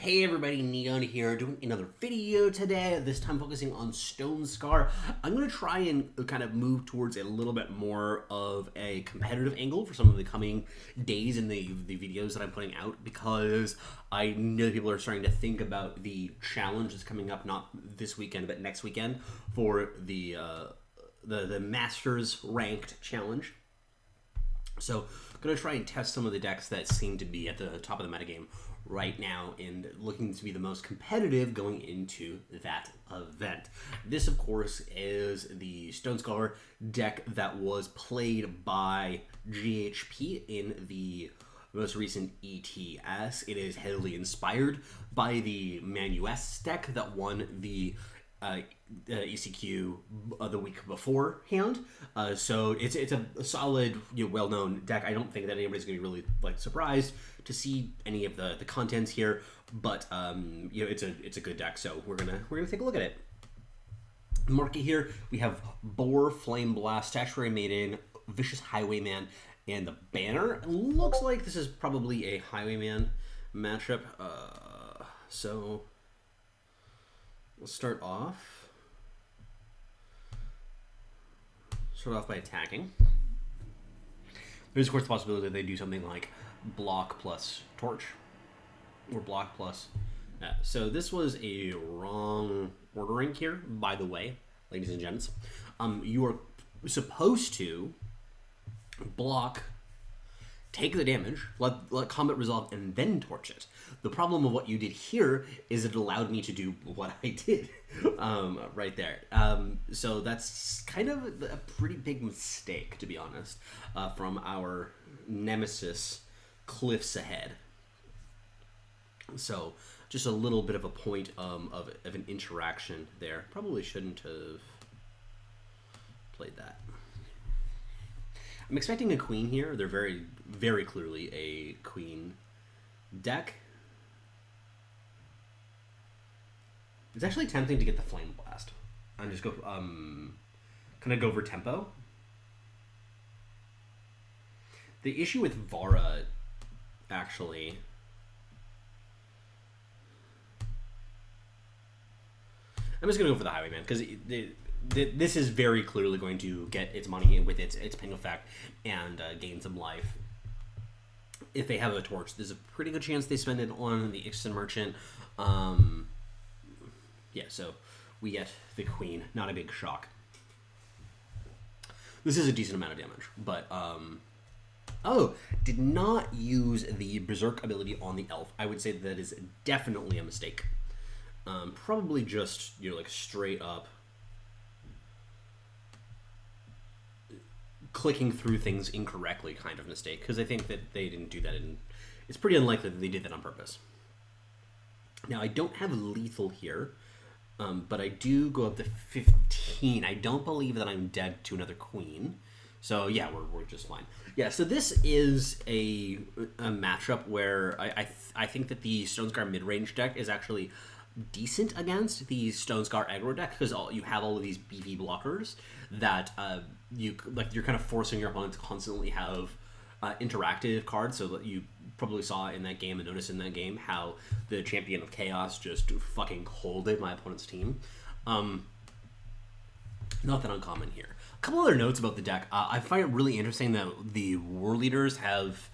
Hey everybody, Neon here, doing another video today, this time focusing on Stonescar. I'm going to try and kind of move towards a little bit more of a competitive angle for some of the coming days in the videos that I'm putting out, because I know people are starting to think about the challenge that's coming up, not this weekend, but next weekend, for the Masters Ranked Challenge. So I'm going to try and test some of the decks that seem to be at the top of the metagame right now and looking to be the most competitive going into that event. This, of course, is the Stonescar deck that was played by GHP in the most recent ETS. It is heavily inspired by the Manus deck that won the ECQ the week beforehand. So it's a solid, well-known deck. I don't think that anybody's going to be really surprised to see any of the contents here, but it's a good deck. So we're gonna take a look at it. Market here, we have Boar, Flame Blast, Statuary Maiden, Vicious Highwayman, and the Banner. It looks like this is probably a Highwayman matchup. So we'll start off by attacking. There's, of course, the possibility that they do something like block plus torch, or block plus. So this was a wrong ordering here, by the way, ladies and gents. You are supposed to block, take the damage, let combat resolve, and then torch it. The problem of what you did here is it allowed me to do what I did right there. So that's kind of a pretty big mistake, to be honest, from our nemesis Cliffs Ahead. So just a little bit of a point of an interaction there. Probably shouldn't have played that. I'm expecting a queen here. They're very, very clearly a queen deck. It's actually tempting to get the Flame Blast and just go, kind of go over tempo. The issue with Vara, actually, I'm just going to go for the Highwayman, because this is very clearly going to get its money with its ping effect and gain some life. If they have a torch, there's a pretty good chance they spend it on the Ixton Merchant. Yeah, so we get the queen. Not a big shock. This is a decent amount of damage, but oh, did not use the Berserk ability on the elf. I would say that is definitely a mistake. Probably just, straight up clicking through things incorrectly kind of mistake, because I think that they didn't do that, and it's pretty unlikely that they did that on purpose. Now, I don't have lethal here, but I do go up to 15. I don't believe that I'm dead to another queen. So yeah, we're just fine. Yeah, so this is a matchup where I think that the Stonescar Midrange deck is actually decent against the Stonescar aggro deck, because you have all of these beefy blockers that you're kind of forcing your opponent to constantly have interactive cards. So that you probably saw in that game and noticed in that game how the Champion of Chaos just fucking holded my opponent's team. Not that uncommon here. A couple other notes about the deck. I find it really interesting that the War Leaders have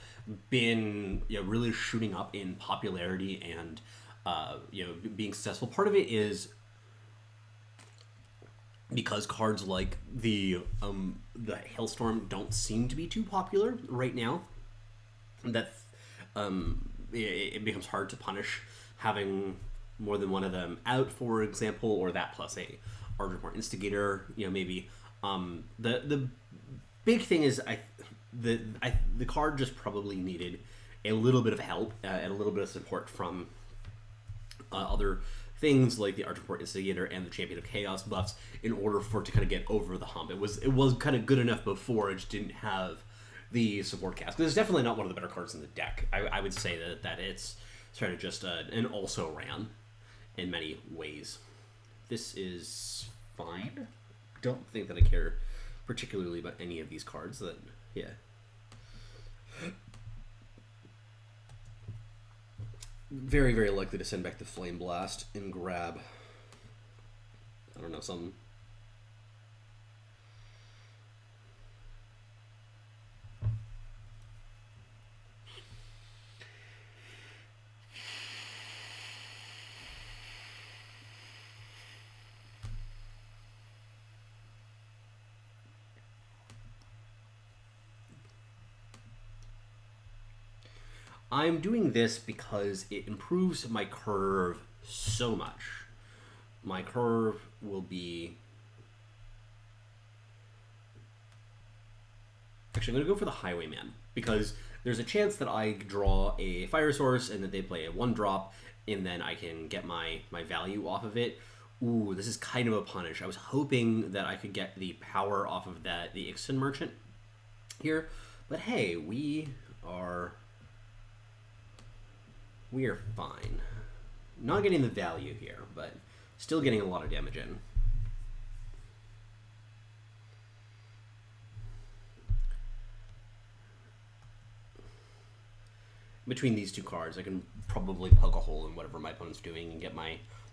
been really shooting up in popularity and being successful. Part of it is because cards like the Hailstorm don't seem to be too popular right now. That it becomes hard to punish having more than one of them out, for example, or that plus a Ardent Instigator. Maybe the big thing is the card just probably needed a little bit of help and a little bit of support from other things like the Ardent Instigator and the Champion of Chaos buffs in order for it to kind of get over the hump. It was kind of good enough before, it just didn't have the support cast. Because it's definitely not one of the better cards in the deck. I would say that it's sort of just an also-ran in many ways. This is fine. Don't think that I care particularly about any of these cards. Yeah. Very, very likely to send back the Flame Blast and grab, I don't know, something. I'm doing this because it improves my curve so much. My curve will be... Actually, I'm going to go for the Highwayman, because there's a chance that I draw a fire source and that they play a 1-drop, and then I can get my value off of it. Ooh, this is kind of a punish. I was hoping that I could get the power off of the Ixen Merchant here, but hey, we are fine. Not getting the value here, but still getting a lot of damage in. Between these two cards, I can probably poke a hole in whatever my opponent's doing and get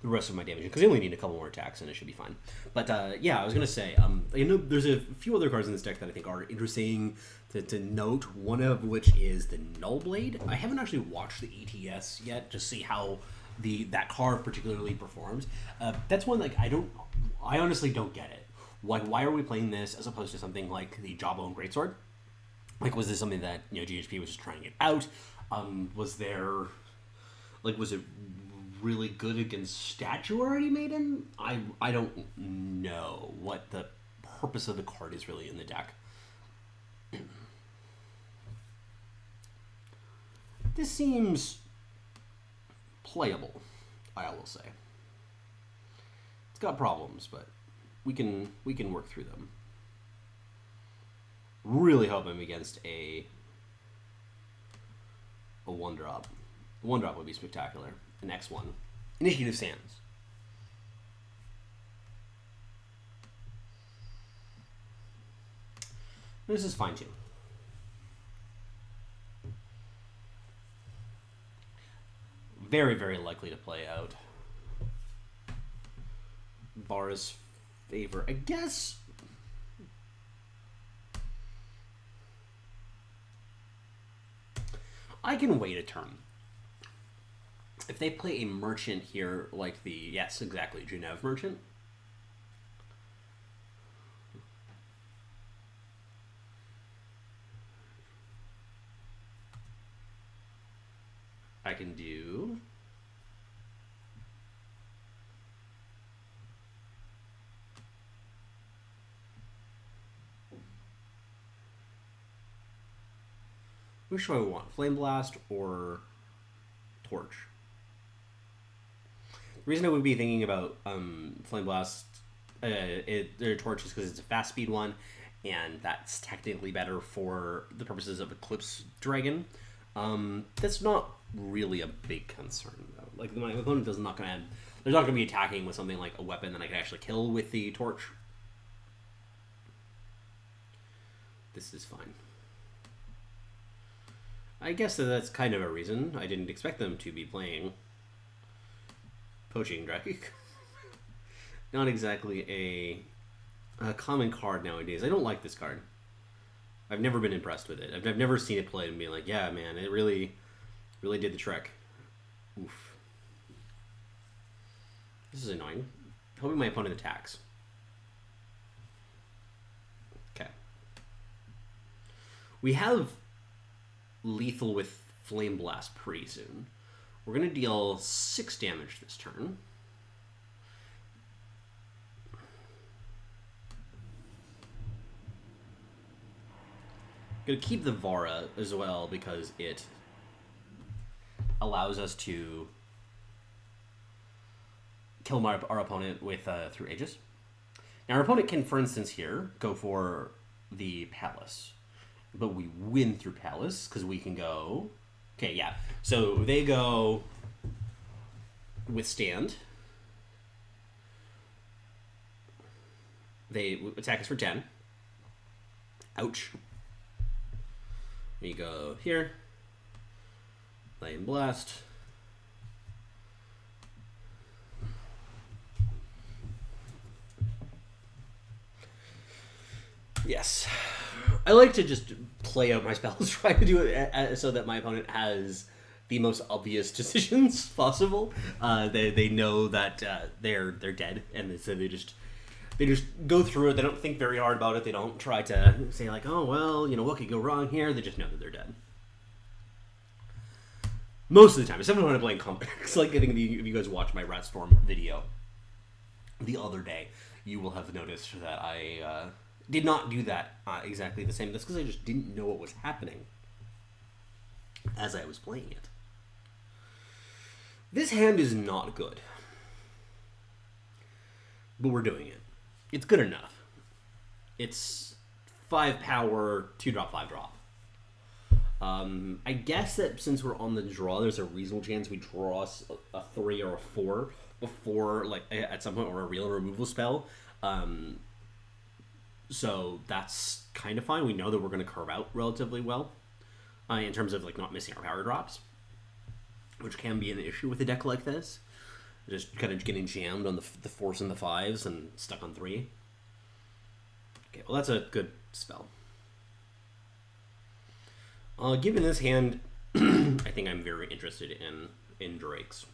the rest of my damage in, because I only need a couple more attacks and it should be fine. But yeah, I was going to say, you know, there's a few other cards in this deck that I think are interesting to note, one of which is the Null Blade. I haven't actually watched the ETS yet to see how that card particularly performs. That's one, like, I honestly don't get it. Like, why are we playing this as opposed to something like the Jawbone Greatsword? Like, was this something that, you know, GHP was just trying it out? Was it really good against Statuary Maiden? I don't know what the purpose of the card is really in the deck. This seems playable, I will say. It's got problems, but we can work through them. Really hope I'm against a 1-drop. A 1-drop would be spectacular. An X1. Initiative Sands. This is fine too. Very, very likely to play out. Bar's favor. I guess... I can wait a turn. If they play a merchant here, like the... Yes, exactly, Genev Merchant. I can do... Which do I want? Flame Blast or Torch? The reason I would be thinking about Flame Blast or Torch is because it's a fast speed one, and that's technically better for the purposes of Eclipse Dragon. That's not really a big concern though. Like, my opponent is not gonna they're not gonna be attacking with something like a weapon that I can actually kill with the Torch. This is fine. I guess that's kind of a reason. I didn't expect them to be playing Poaching Drake. Not exactly a common card nowadays. I don't like this card. I've never been impressed with it. I've never seen it played and be like, yeah, man, it really did the trick. Oof. This is annoying. Hoping my opponent attacks. Okay. We have lethal with Flame Blast pretty soon. We're going to deal 6 damage this turn. Going to keep the Vara as well because it allows us to kill our opponent with through Aegis. Now our opponent can, for instance, here go for the Palace, but we win through Palace because we can go. Okay, yeah. So they go Withstand. They attack us for 10. Ouch. We go here. Flame Blast. Yes. I like to just play out my spells, try to do it so that my opponent has the most obvious decisions possible. They know that they're dead, and so they just go through it. They don't think very hard about it. They don't try to say like, oh well, what could go wrong here. They just know that they're dead. Most of the time, except when I'm playing complex. Like I think if you guys watch my Rat Storm video the other day, you will have noticed that I did not do that exactly the same. That's because I just didn't know what was happening as I was playing it. This hand is not good, but we're doing it. It's good enough. It's 5 power, 2-drop, 5-drop. I guess that since we're on the draw, there's a reasonable chance we draw a 3 or a 4 before, like, at some point, or a real removal spell. So that's kind of fine. We know that we're going to curve out relatively well in terms of, like, not missing our power drops, which can be an issue with a deck like this. Just kind of getting jammed on the 4s and the 5s and stuck on 3. Okay, well, that's a good spell. Given this hand, I think I'm very interested in Drakes.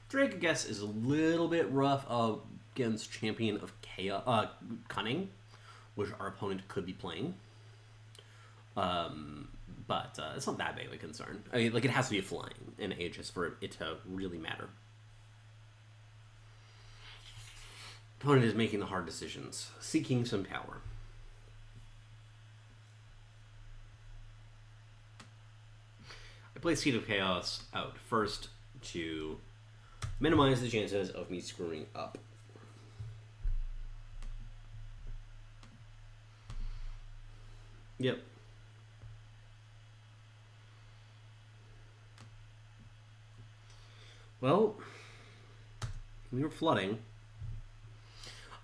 Drake, I guess, is a little bit rough against Champion of Chaos, Cunning, which our opponent could be playing. But it's not that big of a concern. I mean, like, it has to be a flying in Aegis for it to really matter. Opponent is making the hard decisions, seeking some power. I play Seed of Chaos out first to minimize the chances of me screwing up. Yep. Well, we were flooding.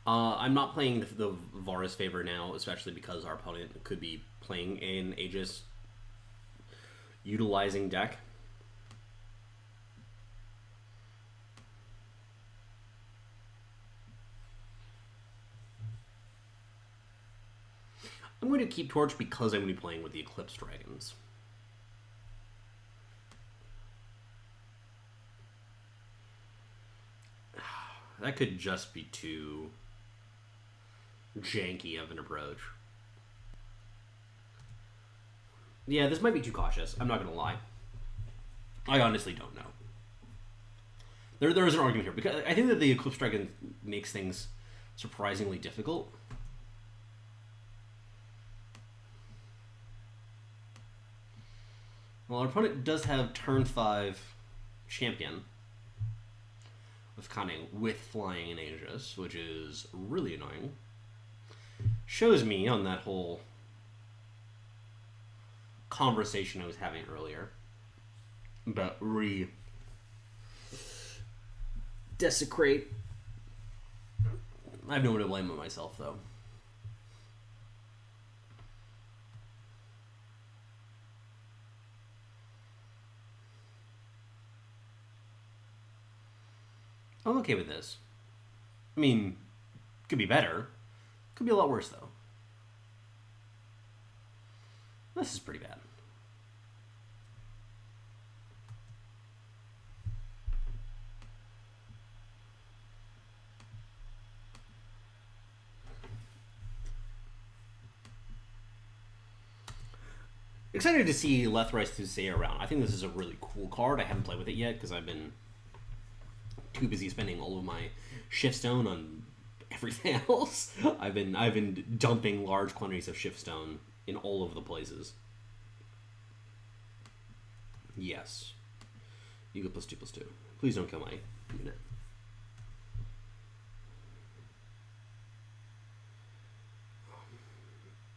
I'm not playing the Varus favor now, especially because our opponent could be playing an Aegis utilizing deck. I'm going to keep Torch because I'm going to be playing with the Eclipse Dragons. That could just be too janky of an approach. Yeah, this might be too cautious. I'm not going to lie. I honestly don't know. There is an argument here, because I think that the Eclipse Dragon makes things surprisingly difficult. Well, our opponent does have turn 5 Champion with Cunning with Flying and Aegis, which is really annoying. Shows me on that whole conversation I was having earlier about desecrate. I have no one to blame but myself, though. I'm okay with this. I mean, could be better. Could be a lot worse, though. This is pretty bad. Excited to see Lethrice Thusea around. I think this is a really cool card. I haven't played with it yet because I've been too busy spending all of my Shiftstone on everything else. I've been dumping large quantities of Shiftstone in all of the places. Yes. You get +2/+2. Please don't kill my unit.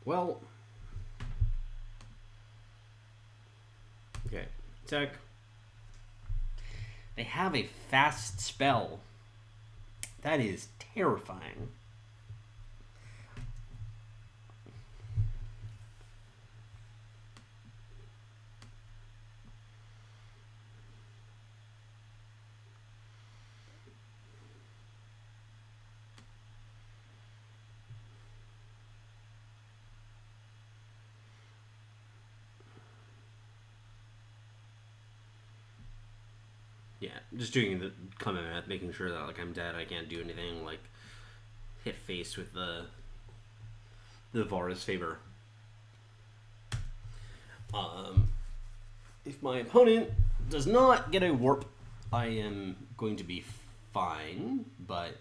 Well. Okay. Attack. They have a fast spell. That is terrifying. Just doing the coming at making sure that like I'm dead. I can't do anything. Like hit face with the Vara's favor. If my opponent does not get a warp, I am going to be fine. But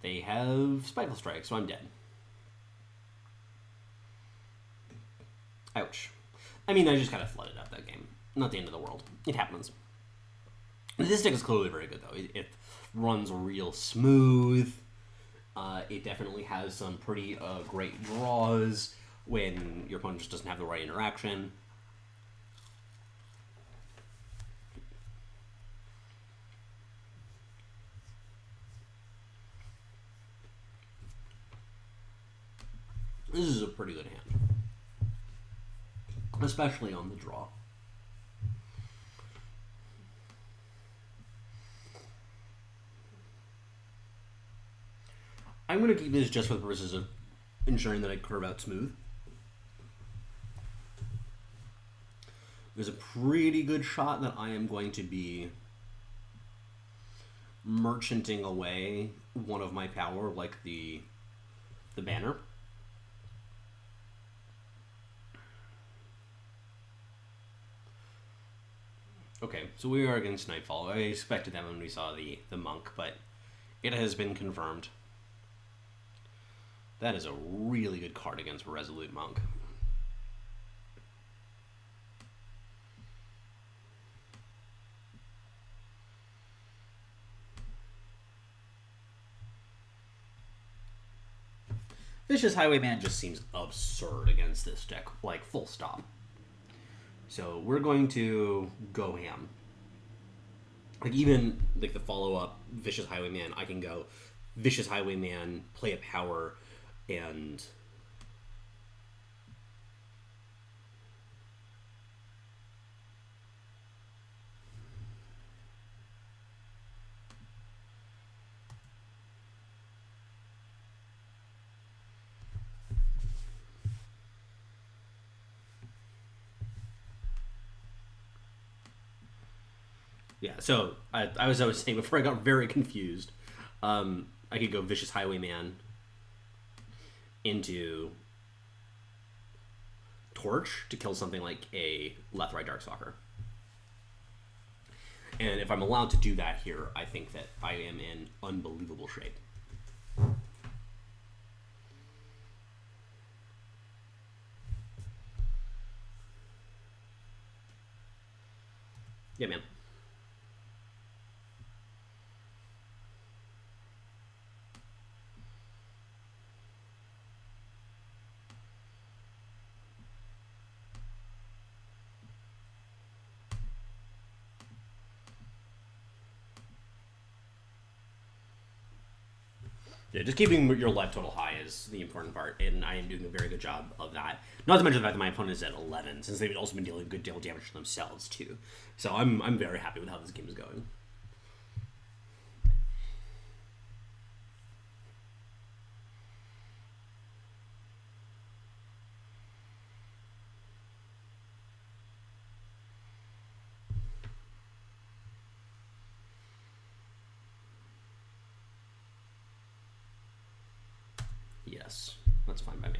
they have Spiteful Strike, so I'm dead. Ouch. I mean, I just kind of flooded out that game. Not the end of the world. It happens. This deck is clearly very good, though. It runs real smooth. It definitely has some pretty great draws when your opponent just doesn't have the right interaction. This is a pretty good hand. Especially on the draw. I'm going to keep this just for the purposes of ensuring that I curve out smooth. There's a pretty good shot that I am going to be merchanting away one of my power, like the banner. Okay, so we are against Nightfall. I expected that when we saw the monk, but it has been confirmed. That is a really good card against Resolute Monk. Vicious Highwayman just seems absurd against this deck, like full stop. So we're going to go ham. Like even like the follow-up Vicious Highwayman, I can go Vicious Highwayman, play a power, and yeah, so I was saying before I got very confused, I could go Vicious Highwayman into Torch to kill something like a left-right Darkstalker. And if I'm allowed to do that here, I think that I am in unbelievable shape. Yeah, man. Yeah, just keeping your life total high is the important part, and I am doing a very good job of that. Not to mention the fact that my opponent is at 11, since they've also been dealing good deal damage to themselves, too. So I'm very happy with how this game is going. Yes, that's fine by me.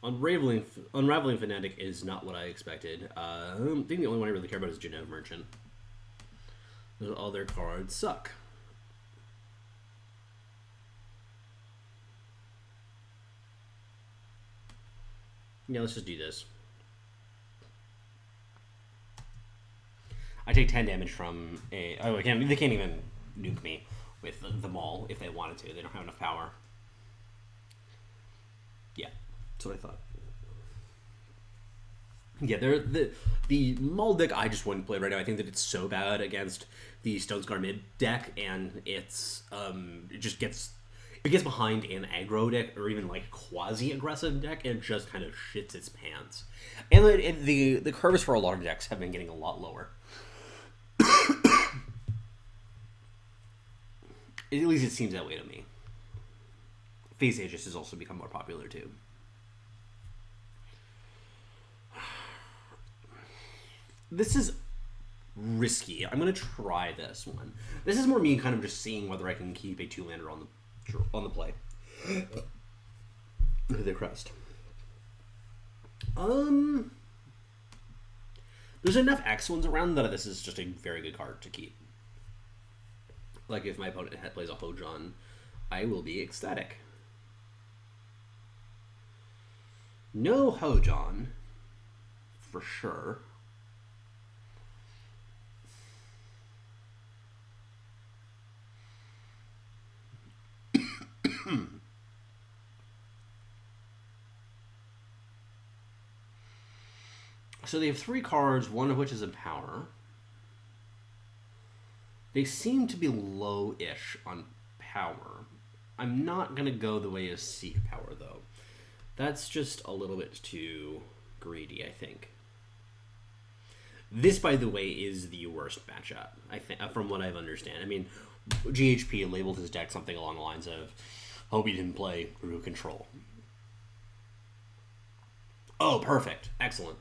Unraveling Fanatic is not what I expected. I think the only one I really care about is Geneva Merchant. Those other cards suck. Yeah, let's just do this. I take 10 damage from a... Oh, they can't even nuke me with the Maul if they wanted to. They don't have enough power. Yeah. That's what I thought. Yeah, the Maul deck I just wouldn't play right now. I think that it's so bad against the Stonescar mid deck, and it just gets behind an aggro deck or even like quasi aggressive deck, and just kind of shits its pants. And the curves for a lot of decks have been getting a lot lower. At least it seems that way to me. Face Aegis has also become more popular too. This is risky. I'm gonna try this one. This is more me kind of just seeing whether I can keep a 2-lander on the play. The crest. There's enough X ones around that this is just a very good card to keep. Like if my opponent plays a Hojon, I will be ecstatic. No Hojon, for sure. So they have 3 cards, one of which is a power. They seem to be low-ish on power. I'm not going to go the way of Seek power, though. That's just a little bit too greedy, I think. This, by the way, is the worst matchup, I think, from what I understand. I mean, GHP labeled his deck something along the lines of, hope he didn't play Root Control. Oh, perfect. Excellent.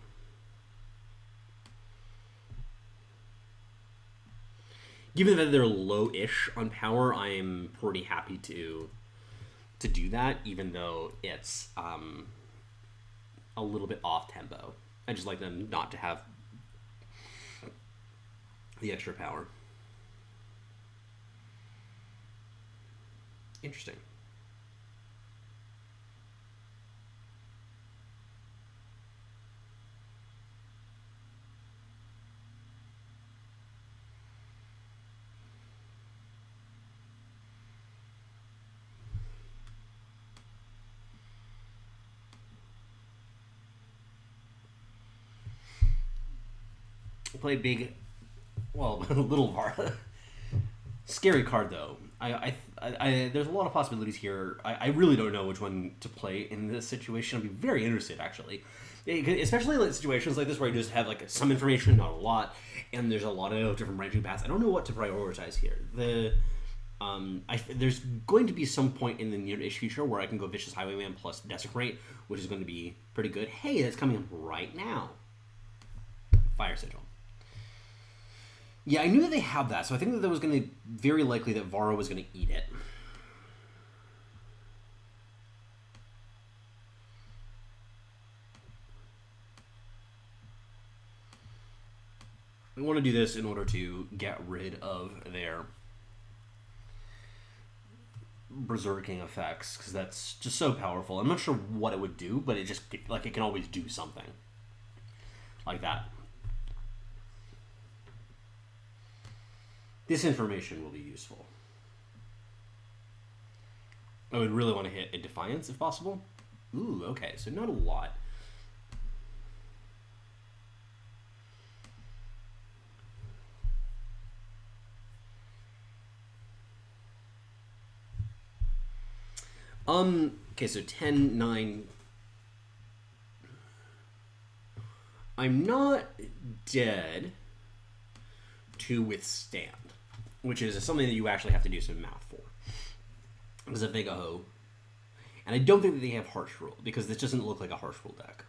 Given that they're low-ish on power, I am pretty happy to do that, even though it's a little bit off-tempo. I just like them not to have the extra power. Interesting. Play big, well, little Vara. Scary card though. I there's a lot of possibilities here. I really don't know which one to play in this situation. I'd be very interested actually, especially like situations like this where you just have like some information, not a lot, and there's a lot of different branching paths. I don't know what to prioritize here. There's going to be some point in the near-ish future where I can go Vicious Highwayman plus Desecrate, which is going to be pretty good. Hey, it's coming up right now. Fire Sigil. Yeah, I knew that they had that, so I think that there was going to very likely that Vara was going to eat it. I want to do this in order to get rid of their berserking effects, because that's just so powerful. I'm not sure what it would do, but it just, like, it can always do something like that. This information will be useful. I would really want to hit a Defiance if possible. Ooh, okay, so not a lot. Okay, so 10, 9. I'm not dead to withstand, which is something that you actually have to do some math for. Because if they go, and I don't think that they have Harsh Rule, because this doesn't look like a Harsh Rule deck.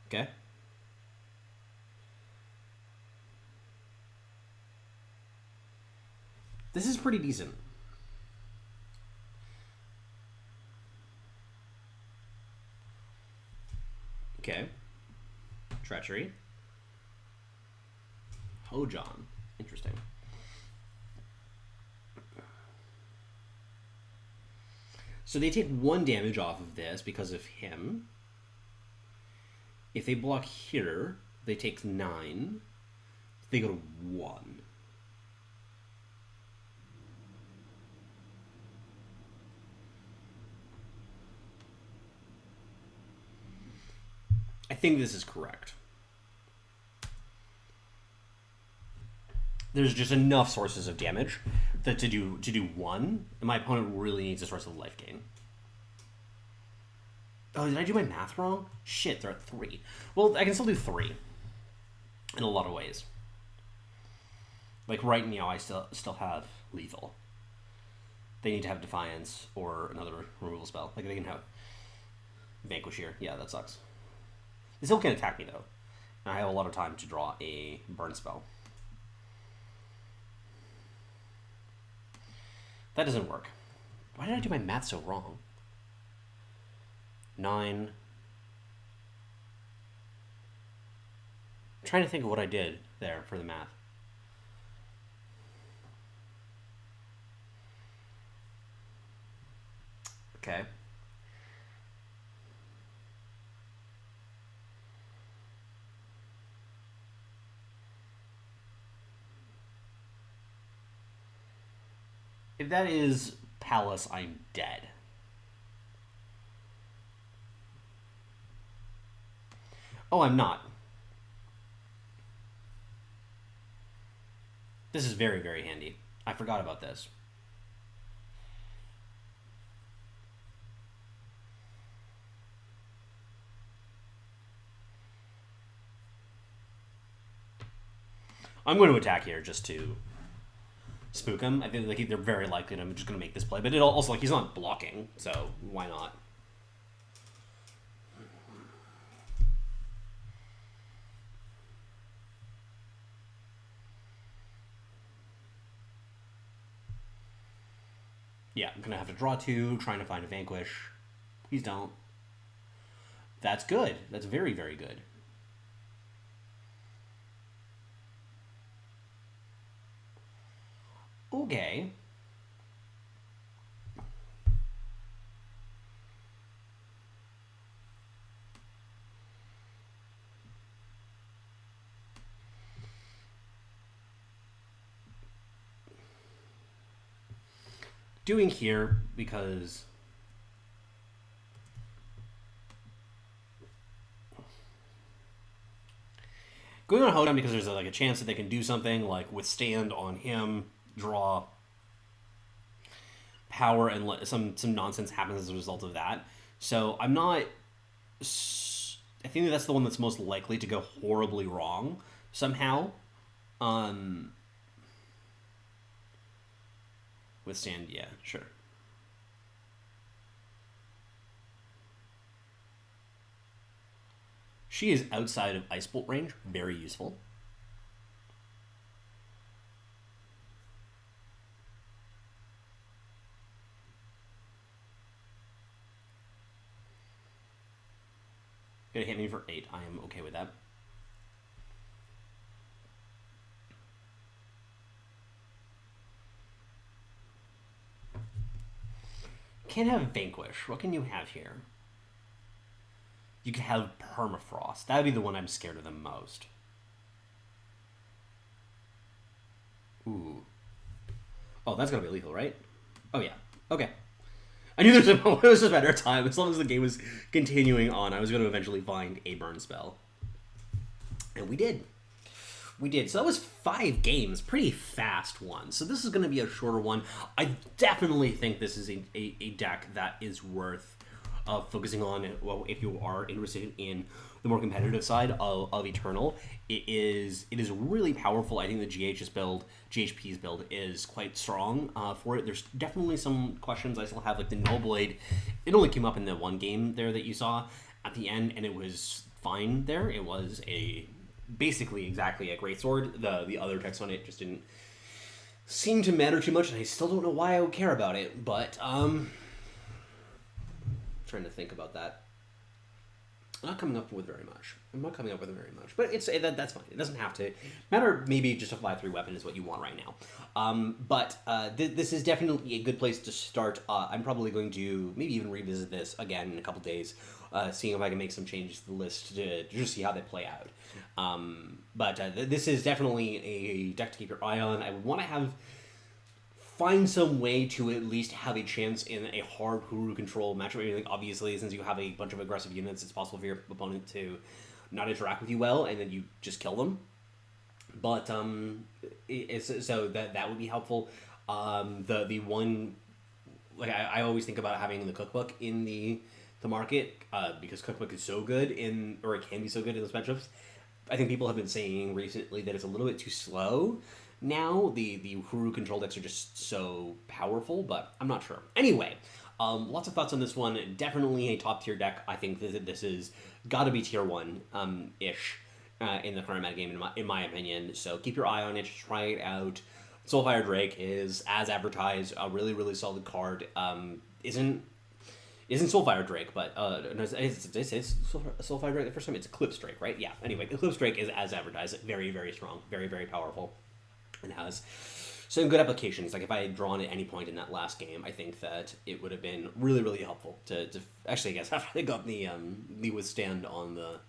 Okay? This is pretty decent. Okay. Treachery. Hojon. Interesting. So they take 1 damage off of this because of him. If they block here, they take 9. They go to 1. I think this is correct. There's just enough sources of damage that to do one, and my opponent really needs a source of life gain. Oh, did I do my math wrong? Shit, they're at 3. Well, I can still do 3 in a lot of ways. Like right now, I still have lethal. They need to have Defiance or another removal spell. Like they can have Vanquish here. Yeah, that sucks. They still can't attack me though. And I have a lot of time to draw a burn spell. That doesn't work. Why did I do my math so wrong? 9. I'm trying to think of what I did there for the math. Okay. If that is Palace, I'm dead. Oh, I'm not. This is very, very handy. I forgot about this. I'm going to attack here just to spook him. I think like they're very likely that I'm just going to make this play, but it also like he's not blocking, so why not? Yeah, I'm going to have to draw 2, trying to find a Vanquish. Please don't. That's good. That's very, very good. Okay. Doing here because going on Hoedown because there's like a chance that they can do something like withstand on him, draw power, and let some nonsense happens as a result of that. So I'm not. I think that's the one that's most likely to go horribly wrong somehow. Withstand, yeah, sure. She is outside of Ice Bolt range, very useful. Gonna hit me for 8. I am okay with that. Can't have Vanquish. What can you have here? You could have Permafrost. That would be the one I'm scared of the most. Ooh. Oh, that's gonna be lethal, right? Oh yeah. Okay. I knew there was a better time. As long as the game was continuing on, I was going to eventually find a burn spell. And we did. We did. So that was 5 games. Pretty fast one. So this is going to be a shorter one. I definitely think this is a deck that is worth focusing on. Well, if you are interested in the more competitive side of Eternal, it is really powerful. I think the GHP's build is quite strong for it. There's definitely some questions I still have, like the Nullblade. It only came up in the one game there that you saw at the end, and it was fine there. It was basically exactly a greatsword. The other text on it just didn't seem to matter too much, and I still don't know why I would care about it, but trying to think about that. I'm not coming up with very much. But that's fine. It doesn't have to matter. Maybe just a 5/3 weapon is what you want right now. This is definitely a good place to start. I'm probably going to maybe even revisit this again in a couple days, seeing if I can make some changes to the list to just see how they play out. This is definitely a deck to keep your eye on. I would want to have find some way to at least have a chance in a hard Huru control matchup. I think obviously, since you have a bunch of aggressive units, it's possible for your opponent to not interact with you well, and then you just kill them. But so that would be helpful. The one, like I always think about having the cookbook in the market, because cookbook is so good or it can be so good in those matchups. I think people have been saying recently that it's a little bit too slow. Now the Huru control decks are just so powerful, but I'm not sure. Anyway, lots of thoughts on this one. Definitely a top tier deck. I think this is got to be tier 1 ish in the current metagame in my opinion. So keep your eye on it. Try it out. Soulfire Drake is, as advertised, a really, really solid card. Isn't Soulfire Drake, but it's Soulfire Drake the first time. It's Eclipse Drake, right? Yeah. Anyway, Eclipse Drake is, as advertised, very, very strong, very, very powerful, and has some good applications. Like if I had drawn at any point in that last game, I think that it would have been really, really helpful to actually, I guess after they got the withstand on the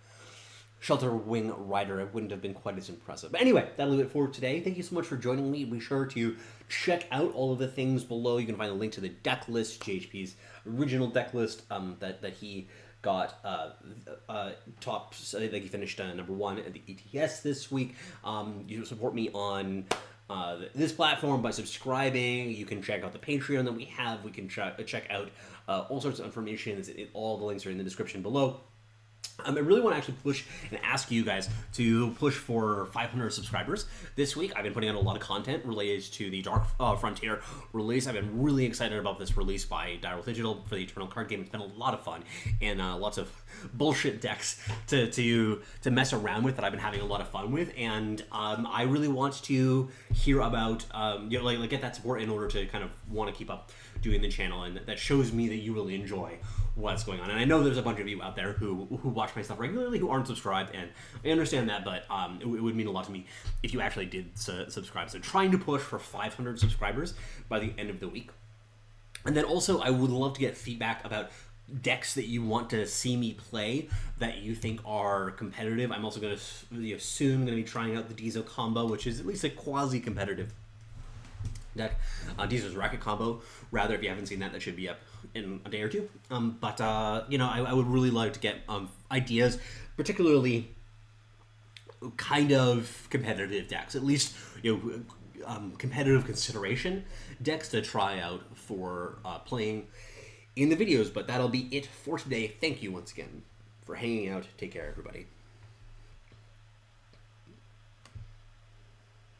Shelter Wing Rider, it wouldn't have been quite as impressive. But anyway, that'll do it for today. Thank you so much for joining me. Be sure to check out all of the things below. You can find a link to the deck list, GHP's original deck list that he got top, that he finished number 1 at the ETS this week. You can support me on this platform by subscribing. You can check out the Patreon that we have. We can check out all sorts of information. All the links are in the description below. I really want to actually push and ask you guys to push for 500 subscribers this week. I've been putting out a lot of content related to the Dark Frontier release. I've been really excited about this release by Diral Digital for the Eternal card game. It's been a lot of fun and lots of bullshit decks to mess around with that I've been having a lot of fun with. And I really want to hear about like get that support in order to kind of want to keep up doing the channel, and that shows me that you really enjoy what's going on. And I know there's a bunch of you out there who watch my stuff regularly who aren't subscribed, and I understand that, but it would mean a lot to me if you actually did subscribe. So trying to push for 500 subscribers by the end of the week. And then also I would love to get feedback about decks that you want to see me play that you think are competitive. I'm also going to soon going to be trying out the Diesel combo, which is at least a quasi-competitive deck. Diesel's Racket combo, rather, if you haven't seen that should be up in a day or two. I would really like to get ideas, particularly kind of competitive decks, at least competitive consideration decks to try out for playing in the videos. But that'll be it for today. Thank you once again for hanging out. Take care, everybody.